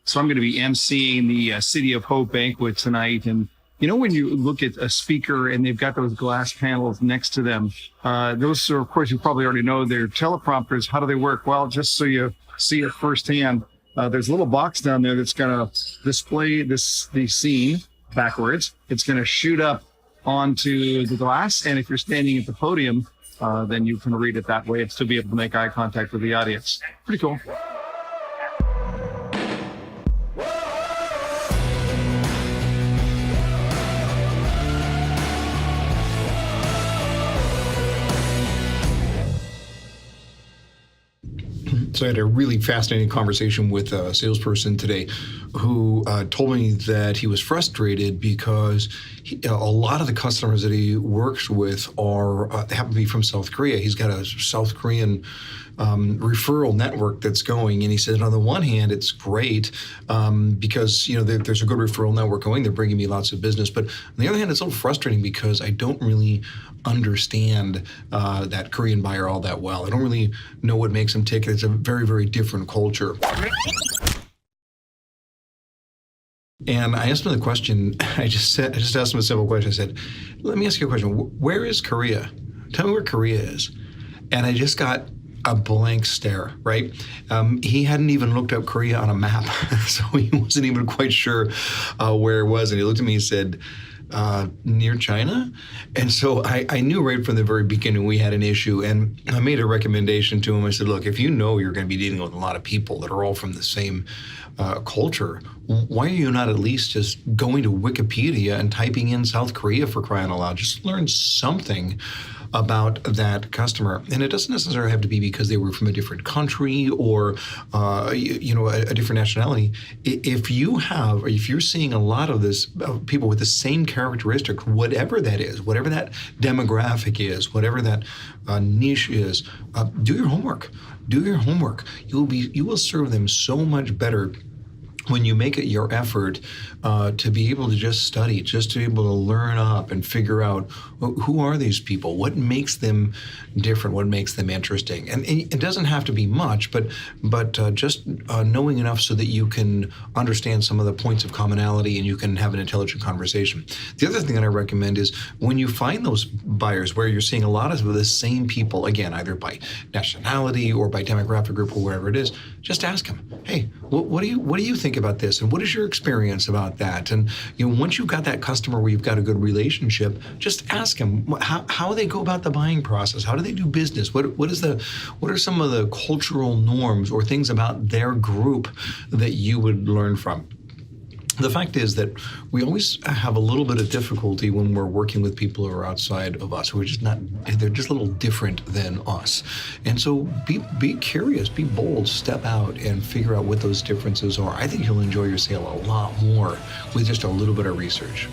So I'm going to be emceeing the City of Hope banquet tonight. And you know, when you look at a speaker and they've got those glass panels next to them, those are, of course, you probably already know they're teleprompters. How do they work? Well, just so you see it firsthand, there's a little box down there that's going to display the scene backwards. It's going to shoot up onto the glass. And if you're standing at the podium, then you can read it that way and still be able to make eye contact with the audience. Pretty cool. So I had a really fascinating conversation with a salesperson today who told me that he was frustrated because a lot of the customers that he works with are happen to be from South Korea. He's got a South Korean referral network that's going, and he said, on the one hand, it's great because there's a good referral network going. They're bringing me lots of business, but on the other hand, it's a little frustrating because I don't really understand that Korean buyer all that well. I don't really know what makes them tick. It's a very, very different culture. And I asked him the question. I just asked him a simple question. I said, "Let me ask you a question. Where is Korea? Tell me where Korea is." And I just got a blank stare, right? He hadn't even looked up Korea on a map, so he wasn't even quite sure where it was. And he looked at me and said, near China? And so I knew right from the very beginning we had an issue, and I made a recommendation to him. I said, look, if you know you're going to be dealing with a lot of people that are all from the same culture, why are you not at least just going to Wikipedia and typing in South Korea, for crying out loud? Just learn something about that customer. And it doesn't necessarily have to be because they were from a different country or a different nationality. If you're seeing a lot of this people with the same characteristics, whatever that is, whatever that demographic is, whatever that niche is, do your homework. Do your homework. You will serve them so much better when you make it your effort to be able to just study, just to be able to learn up and figure out who are these people, what makes them different, what makes them interesting. And it doesn't have to be much, but just knowing enough so that you can understand some of the points of commonality and you can have an intelligent conversation. The other thing that I recommend is when you find those buyers where you're seeing a lot of the same people, again, either by nationality or by demographic group or wherever it is, just ask them, hey, what do you think about this, and what is your experience about that? And once you've got that customer where you've got a good relationship, just ask them how they go about the buying process. How do they do business? What are some of the cultural norms or things about their group that you would learn from? The fact is that we always have a little bit of difficulty when we're working with people who are outside of us, who are they're just a little different than us. And so be curious, be bold, step out and figure out what those differences are. I think you'll enjoy your sale a lot more with just a little bit of research.